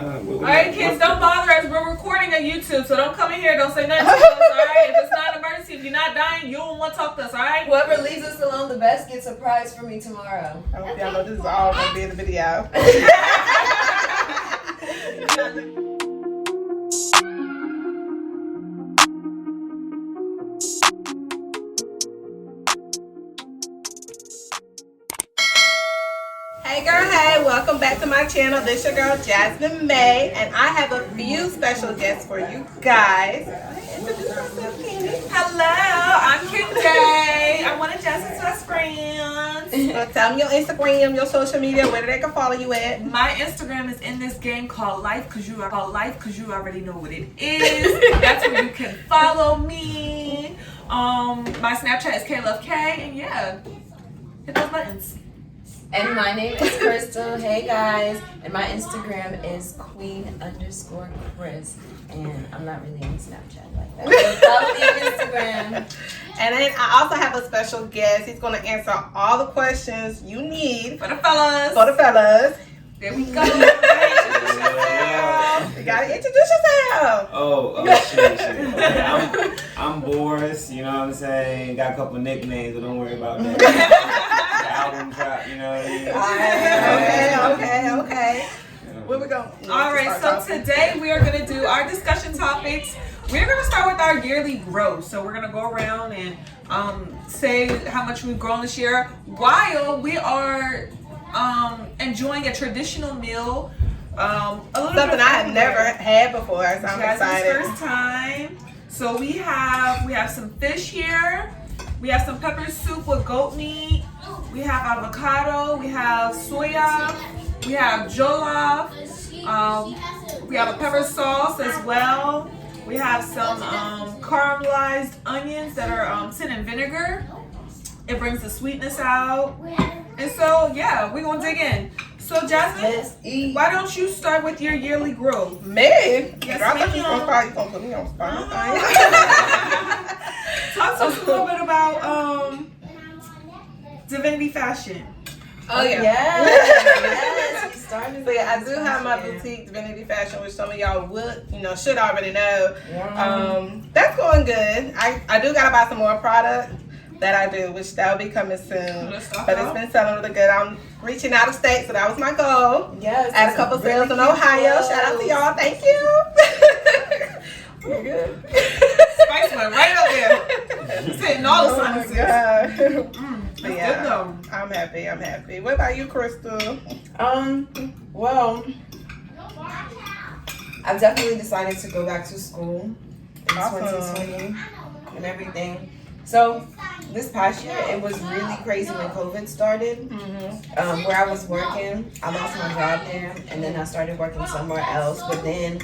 Alright, kids, don't bother us. We're recording on YouTube, so don't come in here. Don't say nothing to us, alright? If it's not an emergency, if you're not dying, you don't want to talk to us, alright? Whoever leaves us alone the best gets a prize for me tomorrow. I hope y'all know this is all going to be in the video. Hey girl, hey, welcome back to my channel. This your girl Jazmin May, and I have a few special guests for you guys. Introduce yourself, Kenny. Hello, I'm Kim Day. I'm one of Jess's best friends. Tell them your Instagram, your social media, where they can follow you at. My Instagram is in this game called Life, because you already know what it is. That's where you can follow me. My Snapchat is KLoveK, and yeah, hit those buttons. And my name is Crystal. Hey guys. And my Instagram is queen_Chris. And I'm not really on Snapchat like that. So follow me on Instagram. And then I also have a special guest. He's going to answer all the questions you need For the fellas. There we go. You got to introduce yourself. Oh, shit. Okay, I'm Boris, you know what I'm saying? Got a couple nicknames, but don't worry about that. The album drop, you know what I mean? Okay. Where we go? Alright, so today we are going to do our discussion topics. We're going to start with our yearly growth. So we're going to go around and say how much we've grown this year while we are enjoying a traditional meal. Something I had never had before, so I'm excited. First time. So we have some fish here. We have some pepper soup with goat meat. We have avocado. We have soya. We have jollof. We have a pepper sauce as well. We have some caramelized onions that are sit in vinegar. It brings the sweetness out. And so, yeah, we're going to dig in. So, Jazmin, why don't you start with your yearly growth? Me? Yes, I thought you ma'am. gonna put me on spot. Talk to us a little bit about Divinity Fashion. Oh, yeah. Yes. We started. So, yeah, I do have my boutique, Divinity Fashion, which some of y'all should already know. Yeah. That's going good. I do got to buy some more product that I do, which that'll be coming soon. But it's been selling really good. I'm reaching out of state, so that was my goal. Yes. I had a couple sales in Ohio. Clothes. Shout out to y'all. Thank you. We're good. Spice went right up there. It's hitting all the sinuses. That's good though. I'm happy. What about you, Crystal? Well, I've definitely decided to go back to school in 2020 and everything. So this past year, it was really crazy when COVID started. Where I was working, I lost my job there, and then I started working somewhere else. But then,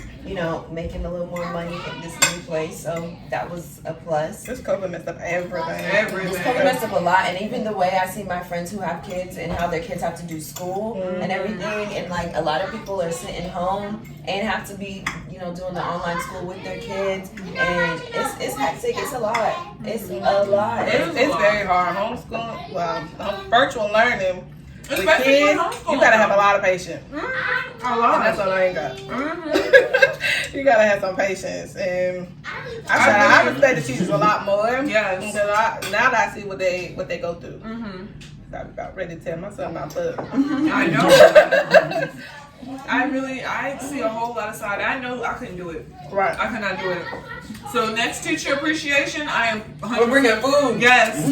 making a little more money at this new place, so that was a plus. This COVID messed up everything. This COVID messed up a lot, and even the way I see my friends who have kids and how their kids have to do school and everything, and like a lot of people are sitting home and have to be, doing the online school with their kids, and it's hectic. It's a lot. It's a lot. It's very hard. Homeschooling, virtual learning. With Especially kids, homeschooling. you gotta have a lot of patience. I love That's it. what I ain't got. You gotta have some patience, and I respect the teachers a lot more. Yes. Because now that I see what they go through, I'm about ready to tear myself my butt. I know. I see a whole lot of side. I know I couldn't do it. Right. I could not do it. So next teacher appreciation, I am 100%. We're bringing food. Yes.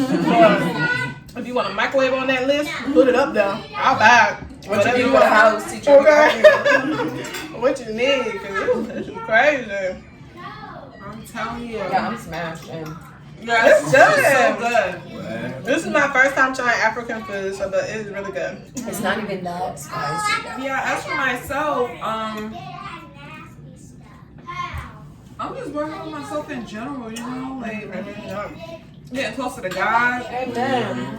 If you want a microwave on that list, put it up there. I'll buy it. What you need for the house, teacher? Okay. What you need? Cause this is crazy. I'm telling you. Yeah, I'm smashing. Yes, It's good. so good. This is my first time trying African food, so but it's really good. It's not even that spicy. Yeah, as for myself, I'm just working on myself in general, like getting closer to God. Amen.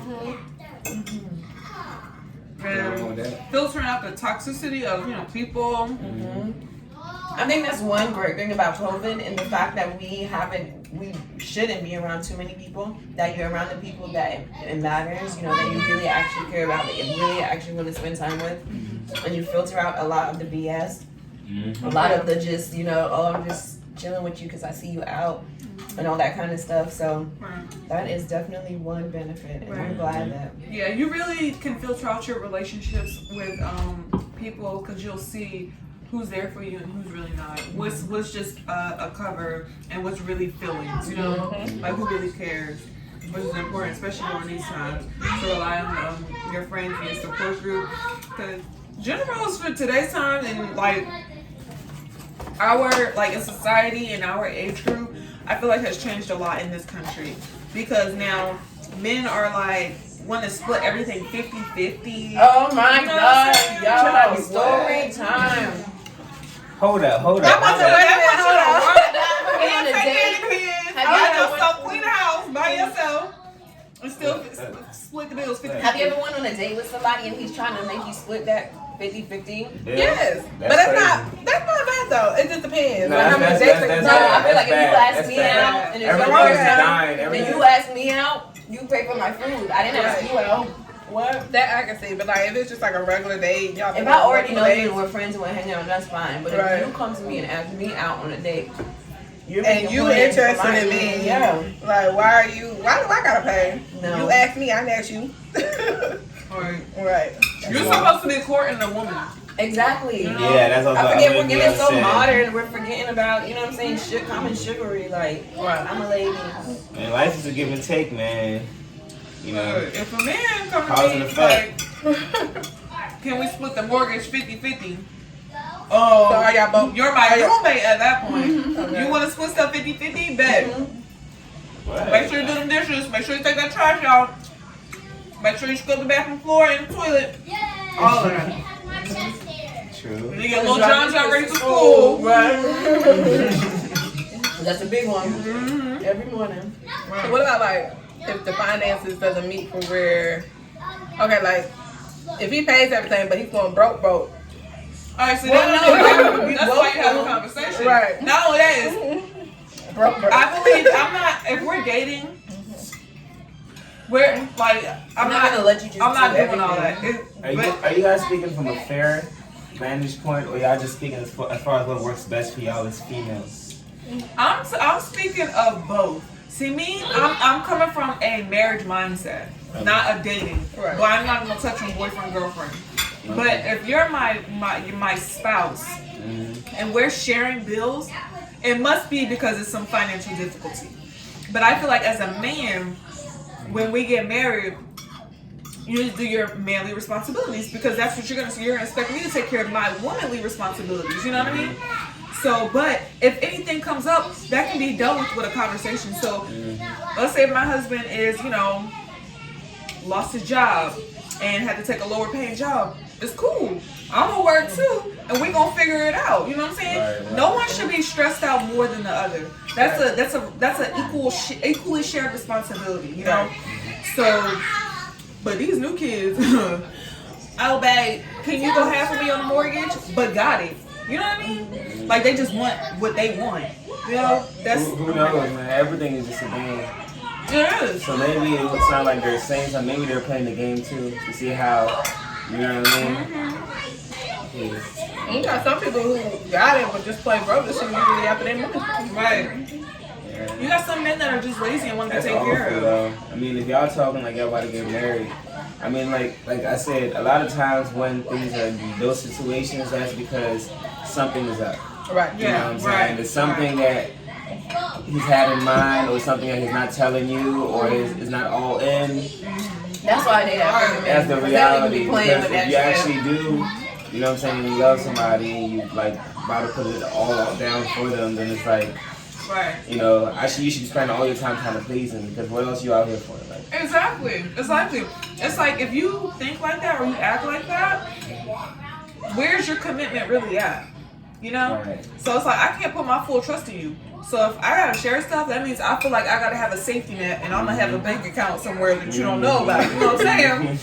And filtering out the toxicity of people. I think that's one great thing about COVID, and the fact that we shouldn't be around too many people, that you're around the people that it matters, that you really actually care about, that you really actually want to spend time with, and you filter out a lot of the BS. A lot of the just, oh, I'm just chilling with you because I see you out and all that kind of stuff. So that is definitely one benefit, and I'm glad that. Yeah, you really can filter out your relationships with people because you'll see who's there for you and who's really not. What's just a cover and what's really feelings, like who really cares, which is important, especially during these times. To rely on your friends and your support group, because gender roles for today's time and like our in society and our age group, I feel like has changed a lot in this country because now men are want to split everything 50-50. Oh my God, y'all, story time. Hold up. Hold on. Clean the house by yourself and still split the bills 50-50. Have you ever went on a date with somebody and he's trying to make you split that 50-50? Yes, but that's not bad though. It just depends. I feel like if you ask me out and it's your first time, and you ask me out, you pay for my food. I didn't ask you out. What? That I can see, but if it's just like a regular date, y'all. If I already know you and we're friends and we're hanging out, that's fine. But if you come to me and ask me out on a date, you interested in me, like why do I gotta pay? No. You ask me, I didn't ask you. Right. You're supposed to be courting a woman. Exactly. Yeah, that's what I forget we're getting so modern. We're forgetting about, common sugary. Like, I'm a lady. Man, life is a give and take, man. If a man comes to me can we split the mortgage 50-50? Oh, so are y'all both? You're my roommate at that point. Okay. You want to split stuff 50-50? Bet. Make sure you do them dishes. Make sure you take that trash out. Make sure you scrub the bathroom floor and the toilet. All of that. True. And you get little John ready for school. Right. That's a big one. Every morning. So what about if the finances doesn't meet for where? Okay, if he pays everything, but he's going broke. All right, so that's why you have a conversation. Right. Not only that is, I believe if we're dating, I'm not gonna let you just. I'm not doing all that. Are you guys speaking from a fair vantage point, or y'all just speaking as far as what works best for y'all as females? I'm speaking of both. See me, I'm coming from a marriage mindset, not a dating. Right. But I'm not gonna touch on boyfriend, girlfriend. Okay. But if you're my spouse and we're sharing bills, it must be because it's some financial difficulty. But I feel like as a man, when we get married, you need to do your manly responsibilities because that's what you're gonna expect me to take care of my womanly responsibilities. You know what I mean? So, but if anything comes up, that can be dealt with a conversation. So, let's say my husband is, lost his job and had to take a lower paying job. It's cool. I'm gonna work too, and we gonna figure it out. You know what I'm saying? Right. No one should be stressed out more than the other. That's a equally shared responsibility. You know. So, but these new kids, oh babe, can you go half of me on the mortgage? But got it. You know what I mean? Like they just want what they want. That's who knows, man. Everything is just a game. It is. So maybe it would sound like they're saying something. Maybe they're playing the game too to see how. You know what I mean? You got some people who got it but just play broke. This shit usually after their money. Right. Yeah. You got some men that are just lazy and want to take care of. Though. I mean, if y'all talking like y'all about to get married, I mean, like I said, a lot of times when things are in those situations, that's because something is up. Right. You know what I'm saying? It's something that he's had in mind, or something that he's not telling you, or is not all in. That's why they have. That's the reality. Because if you actually do, you know what I'm saying, you love somebody and you about to put it all down for them, then it's like, actually you should be spending all your time trying to please them, because what else you out here for? Exactly. It's like if you think like that or you act like that, where's your commitment really at? You know? Right. So it's like I can't put my full trust in you. So if I gotta share stuff, that means I feel like I gotta have a safety net, and I'm gonna have a bank account somewhere that you don't know about. You know what I'm saying?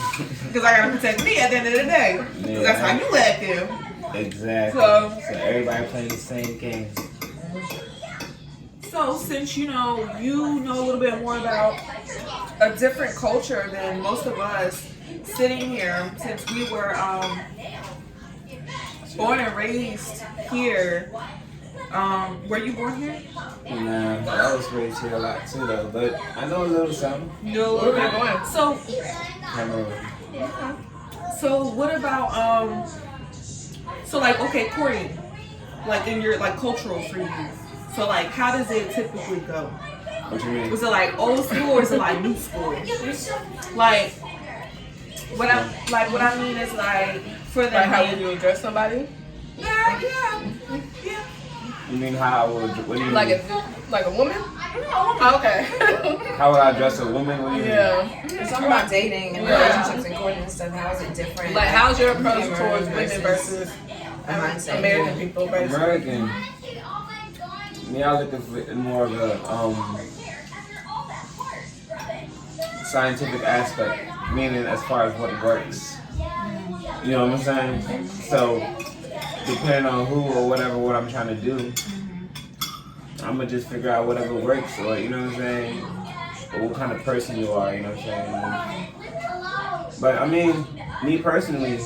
Because I gotta protect me at the end of the day. Because that's how you let them. Exactly. So everybody playing the same games. So since you know a little bit more about a different culture than most of us sitting here, since we were born and raised here. Were you born here? Nah, I was raised here a lot too though, but I know a little something. No. Where were you born? So what about so like okay, courting, like in your like cultural for you. So like how does it typically go? What you mean? Was it like old school or is it like new school? Like what I mean is like for the Like how would you address somebody? Yeah. You mean how I would? What do you Like mean? like a woman? Oh, okay. How would I address a woman? What do you Yeah. It's talking about dating and relationships and courting and stuff. How is it different? Like how's your approach towards women versus mindset? American people mean? versus American. Me, I look at more of a scientific aspect, meaning as far as what works. You know what I'm saying? So, depending on who or whatever, what I'm trying to do, I'm gonna just figure out whatever works, or you know what I'm saying, or what kind of person you are. You know what I'm saying? But I mean, me personally,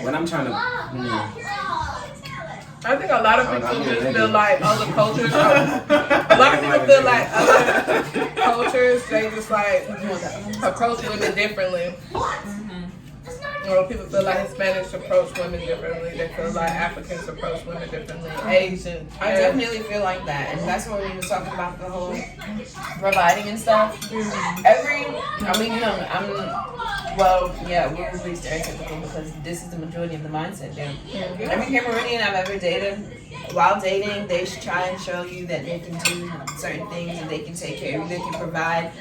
when I'm trying to, I think a lot of people just feel like other cultures. A lot of people feel like other cultures, they just like approach women differently. Or people feel like Hispanics approach women differently. They feel like Africans approach women differently. Asians. I definitely feel like that, and that's when we were talking about the whole providing and stuff. We're really stereotypical because this is the majority of the mindset there. Every Cameroonian I've ever dated, while dating, they try and show you that they can do certain things and they can take care of you, they can provide.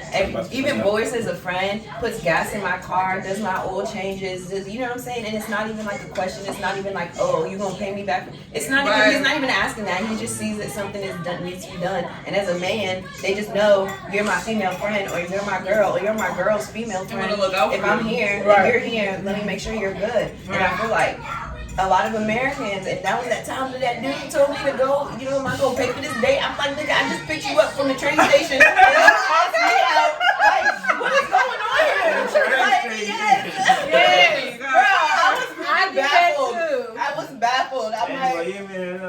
Even Boris as a friend puts gas in my car, does my oil changes, you know what I'm saying? And it's not even like a question. It's not even like, oh, you gonna pay me back? It's not even. He's not even asking that. He just sees that something is done, needs to be done. And as a man, they just know you're my female friend, or you're my girl, or you're my girl's female friend. If I'm here, and you're here, let me make sure you're good. And I feel like a lot of Americans, and that was that time that dude told me to go, you know, I'm gonna pay for this date. I'm like, nigga, I just picked you up from the train station. And asked me out. Like, what is going on here? Like, yes. Bro, I was baffled. I'm like,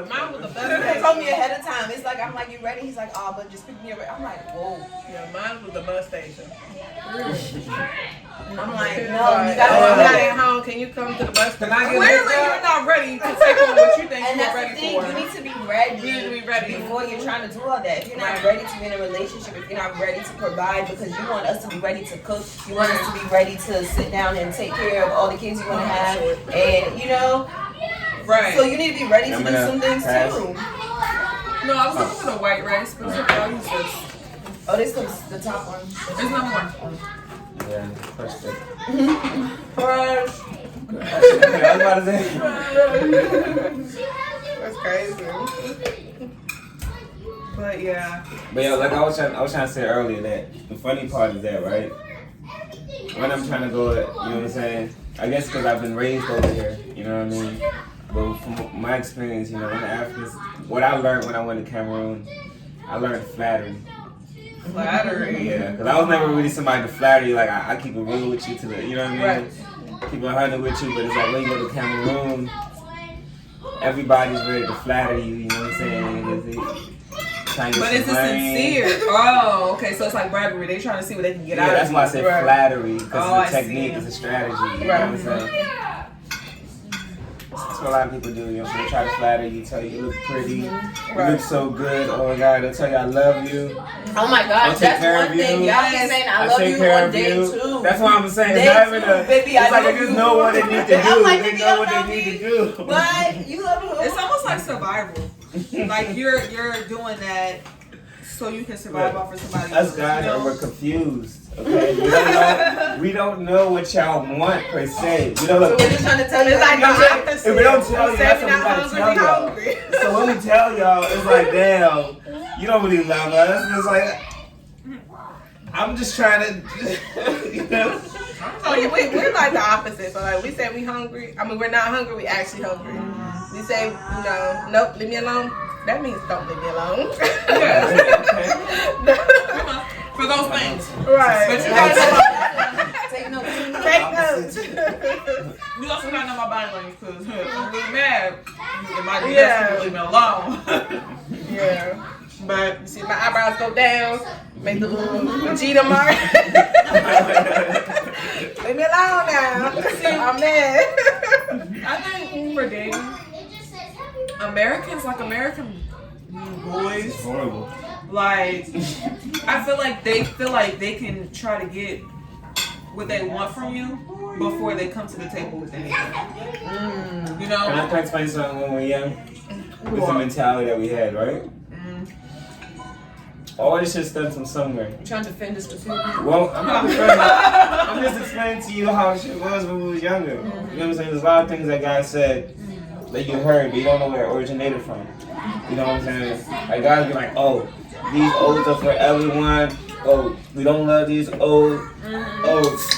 Mine was the he bus told me station. ahead of time. It's like, I'm like, you ready? He's like, oh, but just pick me up. I'm like, whoa. Yeah, mine was the bus station. I'm like, no, you I'm gotta not at home. Can you come to the bus station? Clearly, you're not ready to take on what you think And you're that's ready the thing, for. you need to be ready. You need to be ready before you're trying to do all that. If you're not ready to be in a relationship, if you're not ready to provide, because you want us to be ready to cook, you want us to be ready to sit down and take care of all the kids you want to have, and you know, so you need to be ready to do some things too. No, I was looking for the white rice, but I'll use this. Oh, this is the top one. There's no more. yeah, first thing. Fresh. I was about to say. That's crazy. But yeah. But yeah, like I was trying to say earlier, that the funny part is that, right? When I'm trying to go, you know what I'm saying? I guess because I've been raised over here, you know what I mean? But from my experience, you know, in Africa, what I learned when I went to Cameroon, I learned flattery. Flattery. Yeah, because I was never really somebody to flatter you. Like, I keep it real with you to the, you know what I mean? Keep it 100 with you, but it's like when you go to Cameroon, everybody's ready to flatter you, you know what I'm saying? But is it sincere? Oh, okay. So it's like bribery. They trying to see what they can get out of you. Yeah, that's why I said flattery, because it's a technique, see. it's a strategy. You know what I'm saying? That's what a lot of people do. You know, so they try to flatter you, tell you you look pretty, you look so good. Oh my God, they'll tell you I love you. Oh my gosh, that's one thing. Y'all keep saying I love you on day 2. That's what I'm saying. Day It's not even a. baby, It's like I they just know what they need to do. I'm like, They nigga, know you what love they need me. to do. But you love who? It's almost like survival. Like you're doing that so you can survive off of somebody else. Us guys are confused. Okay, we don't know what y'all want per se. We don't So look. we're just trying to tell you It's like the opposite. If we don't tell you, that's what we gotta hungry, tell we y'all. hungry. So when we tell y'all, it's like, damn, you don't really love us. It's like, I'm just trying to, you know. So we're like the opposite. So like we say we hungry. I mean we're not hungry. We actually hungry. We say nope, leave me alone. That means don't leave me alone. For those things. Right. But you guys take no. Take notes. You also gotta know my body language because I'm really mad. It might be best to leave me alone. Yeah. But you see my eyebrows go down, make the little Vegeta mark. Leave me alone now. I'm mad. I think for dating, American boys, It's horrible. like, I feel like they can try to get what they want from you before they come to the table with anything. You know? Can I explain something when we were young? It's the mentality that we had, right? All this shit stems from somewhere. You trying to defend us to food? Well, I'm just explaining to you how shit was when we was younger. You know what I'm saying? There's a lot of things that guys said that you heard, but you don't know where it originated from. You know what I'm saying? Like guys be like, oh, these O's are for everyone. Oh, we don't love these O's. Oh,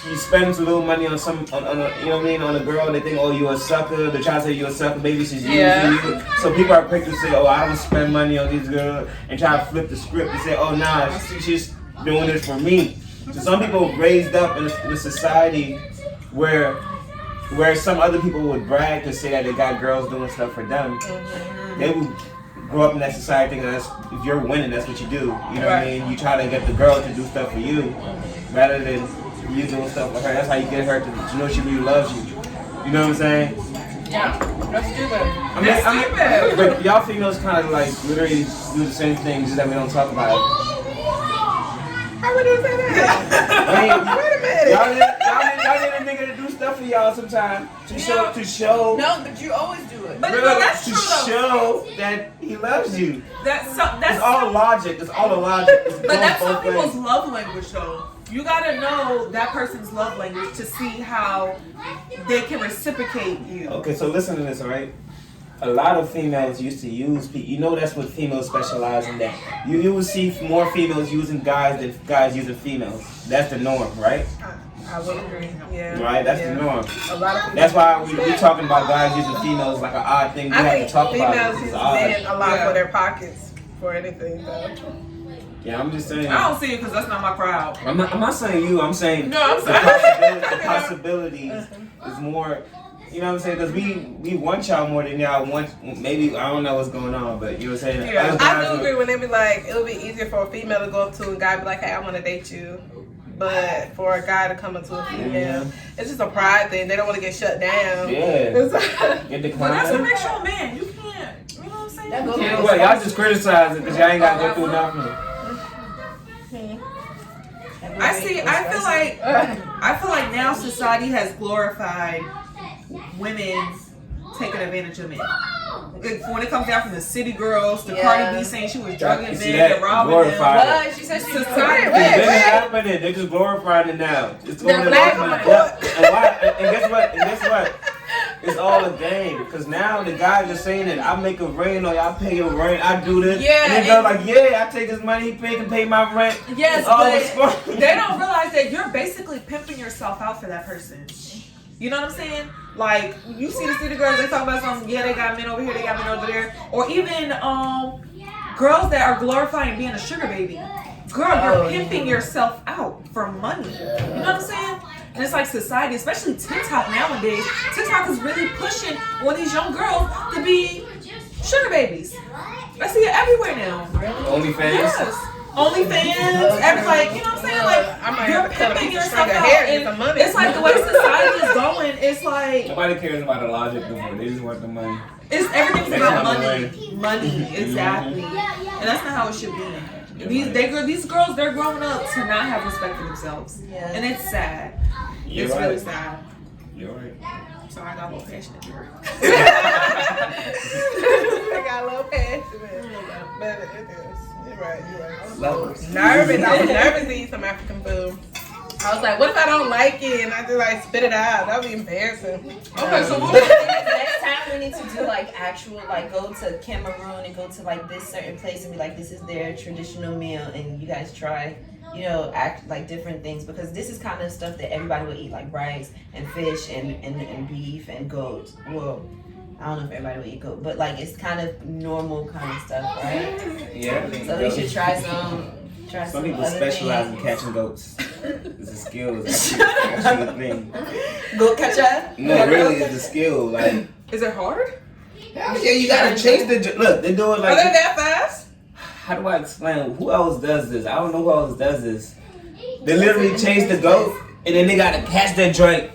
you spend too little money on you know what I mean, on a girl. They think, oh, you a sucker. They try to say you a sucker. Maybe she's using you. So people are quick to say, oh, I don't spend money on these girls, and try to flip the script and say, oh, nah, she's doing this for me. So some people raised up in a society where some other people would brag to say that they got girls doing stuff for them. They would grow up in that society thinking that's, if you're winning, that's what you do. You know what I mean? You try to get the girl to do stuff for you rather than you doing stuff for her. That's how you get her to know she really loves you. You know what I'm saying? Yeah, that's stupid. I mean, but y'all females kind of like literally do the same thing, just that we don't talk about it. I wouldn't say that. Wait a minute. Y'all need a nigga to do stuff for y'all sometime to show. No, but you always do it. But that's to true though. show that he loves you. That's It's all logic. It's all the logic. It's but that's some both people's ways. love language though. You gotta know that person's love language to see how they can reciprocate you. Okay, so listen to this, alright? A lot of females used to use people. You know that's what females specialize in. That you will see more females using guys than guys using females. That's the norm, right? I would agree. Yeah. Right? That's the norm. A lot of people. That's why we talking about guys using females like an odd thing. We I have think to talk about females it. use It's odd. men a lot for their pockets for anything though. Yeah, I'm just saying. I don't see it because that's not my crowd. I'm not saying you. I'm saying No, I'm the possibilities is more. You know what I'm saying? Because we want y'all more than y'all want. Maybe I don't know what's going on, but you know what I'm saying. Yeah, I do agree when they be like, it would be easier for a female to go up to a guy and be like, hey, I want to date you. But for a guy to come up to a female, it's just a pride thing. They don't want to get shut down. Yeah. Get the But that's what makes you a man. You can't. You know what I'm saying? Yeah, well, y'all just criticize it because y'all ain't got to go through nothing. I feel like now society has glorified women taking advantage of men. When it comes down from the city girls to Cardi B saying she was drugging men and robbing them. What? She said she was Society. It's been happening. They just glorifying it now. It's going to And guess what? It's all a game because now the guys are saying that I make it rain or y'all pay your rent. I do this. Yeah, and they go like, yeah, I take his money. He can pay my rent. Yes, it's all but fun. they don't realize that you're basically pimping yourself out for that person. You know what I'm saying? Like, you see the city girls, they talk about something, yeah, they got men over here, they got men over there. Or even girls that are glorifying being a sugar baby. Girl, you're pimping yourself out for money. You know what I'm saying? And it's like society, especially TikTok nowadays. TikTok is really pushing on these young girls to be sugar babies. I see it everywhere now. OnlyFans? Yes. OnlyFans, like, you know what I'm saying? Like, you're pimping yourself out. And it's like the way society is going, it's like... Nobody cares about the logic anymore. They just want the money. It's everything's about money. Money, exactly. And that's not how it should be. These girls, they're growing up to not have respect for themselves. Yeah. And it's sad. It's really sad. You're right. So I got a little passionate here. I got a little passionate. But it is. You're right. I was nervous to eat some African food. I was like, what if I don't like it and I just like spit it out? That would be embarrassing. Okay, so next time we need to do like actual, like go to Cameroon and go to like this certain place and be like, this is their traditional meal and you guys try, you know, act like different things because this is kind of stuff that everybody would eat, like rice and fish and beef and goat. Well, I don't know if everybody would eat goat, but like it's kind of normal kind of stuff, right? Yeah. So we should try some. Some people specialize in catching goats. It's a skill. It's actually a thing. Go catch up. No, really, it's a skill. Like, Is it hard? yeah, you gotta chase the. Look, they do it like. Are they that fast? How do I explain? Who else does this? I don't know who else does this. They literally chase the goat, and then they gotta catch that joint.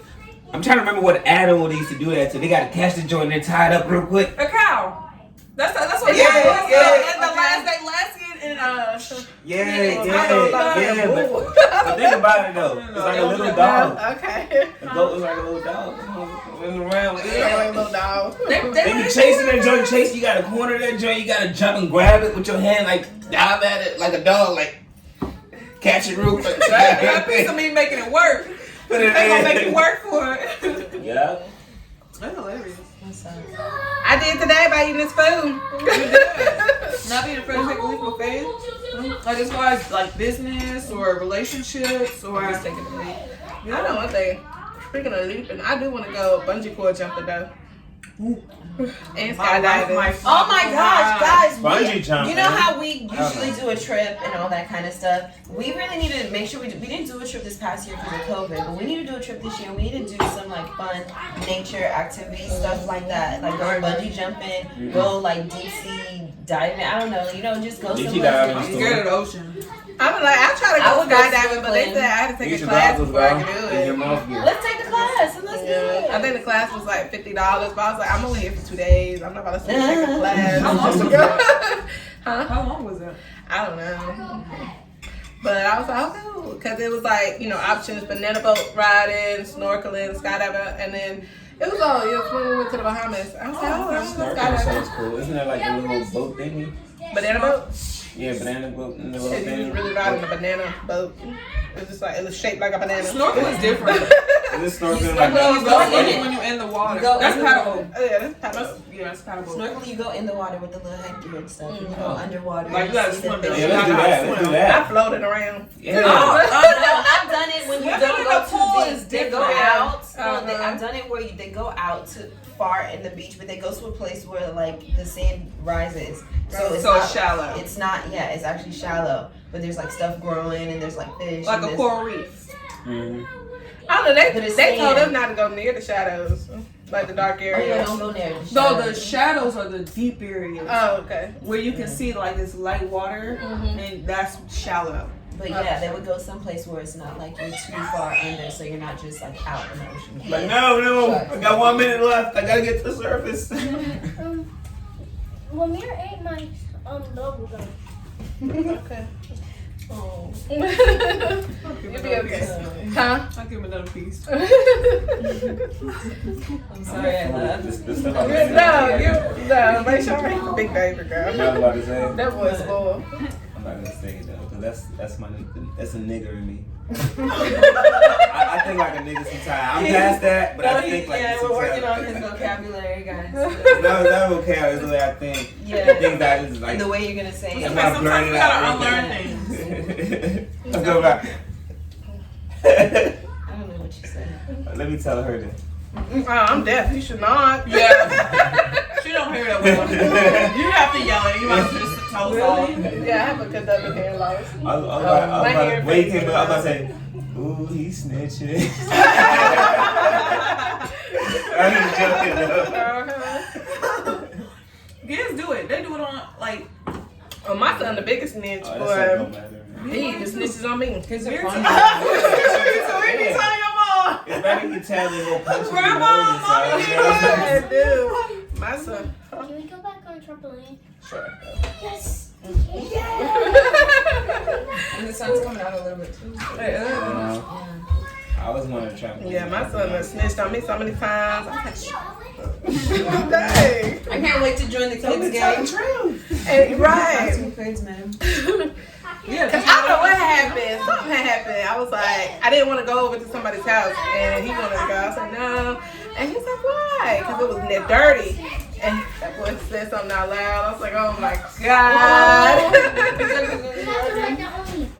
I'm trying to remember what animal they used to do that to. They gotta catch the joint and then tie it up real quick. A cow. That's what Yeah, cow is. yeah. And the last they last in Yeah. But think about it though. It's like a little dog. Okay. The goat is like a little dog. Running around. Yeah, like a little dog. They They be chasing that joint. You gotta corner that joint. You gotta jump and grab it with your hand, like dive at it like a dog, like catch it real quick. that piece of me making it work. Put They it gonna in. make it work for it. Yeah. That's hilarious. I did today by eating this food. Not being afraid to take a leap of faith. Like as far as like business or relationships or I know one thing. Speaking of leaping, I do want to go bungee cord jumping though. And skydiving. Oh my gosh, guys! Bungee jumping. You know how we usually do a trip and all that kind of stuff. We really need to make sure we didn't do a trip this past year because of COVID, but we need to do a trip this year. We need to do some like fun nature activities, stuff like that, like go bungee jumping, go like deep sea diving. I don't know, just go Deep sea somewhere. diving I'm is scared of the ocean. I was like, I tried to I go would go skydiving, but they snorkeling. said I had to take Get a your class goggles, before I bro. could do And your it. mouth gear. Let's take the class and let's do it. I think the class was like $50, but I was like, I'm only here for 2 days. I'm not about to take a class. How long was Huh? How long was it? I don't know. But I was like, oh, because it was like, options, banana boat riding, snorkeling, skydiving, and then it was all, when we went to the Bahamas. I was like, oh, I'm going to Snorkeling skydiving. sounds cool. Isn't that like a little boat thingy? Banana boat? Yeah, banana boat and the little Because you thing. was really riding a banana boat. It was just like, it was shaped like a banana. Snorkeling is different. Is this snorkeling like snorkel, You you go go in in it it. when you're in the water. You go That's in the paddle. Oh, yeah, that's paddle. Yeah, that's paddle. Snorkel, you go in the water with the little headgear and stuff. You go underwater. Like, you gotta see the swim, fish. though. Yeah, let's do that. Let's do I that. floated around. Yeah. No, I've done it when you Swimming don't in go the pool too is deep. They go different. out. Uh-huh. I've done it where they go out to far in the beach, but they go to a place where like the sand rises. So it's So not, it's shallow. It's not. Yeah, it's actually shallow. But there's like stuff growing and there's like fish. Like and a there's- coral reef. Mhm. I don't know, But it's they told sand. us not to go near the shadows, like the dark Oh yeah, areas. don't go near. No, the shadows are the deep areas. Oh, okay. Where you can see like this light water, and that's shallow. But yeah, they would go someplace where it's not like you're too far under, so you're not just like out in the ocean. Like, no, I got 1 minute left. I gotta get to the surface. Lemire ate my double gum. Okay. Oh. You'll be okay. Huh? I'll give him another piece. I'm sorry, I laughed. This stuff No, make sure I'm a big baby girl. I'm not about to say. That boy's spoiled. I'm not gonna say it though, because that's a nigger in me. I think like a nigga sometimes. I'm past that, but I think like yeah, it we're working on sometimes. his vocabulary, guys. That's okay. It's the way I think. Yeah. The things that is like. And the way you're gonna say I'm it. not Sometimes blurring we it out. gotta right unlearn there. things. Let's go back. I don't know what you said. Let me tell her this. Oh, I'm deaf. You should not. Yeah. She don't hear that well. You have to yell it. You have to just tell us all. Yeah, I have a conductive hair loss. I was my about hair to wait fits him. I was about to say, ooh, he snitching. I was joking though. Kids do it. They do it on like. Oh, my son, the biggest snitch, Oh, boy. that don't matter. He just snitches on me. Kids are Weird fun. So we be telling your mom. It's better you tell me go punch him in the Grandma, nose or something. I do. My son. Can we go back on trampoline? Sure. Yes. And the sun's coming out a little bit too. I was one of the trampolines. Yeah, my son has snitched on me so many times. I'm like, dang. I can't wait to join the kids game. Hey, right. Ask me kids, man. Yeah. Cause I don't know what happened. Something had happened. I was like, I didn't want to go over to somebody's house, and he wanted to go. I was like, no. And he's like, why? Cause it was net dirty. And that boy said something out loud. I was like, oh my god.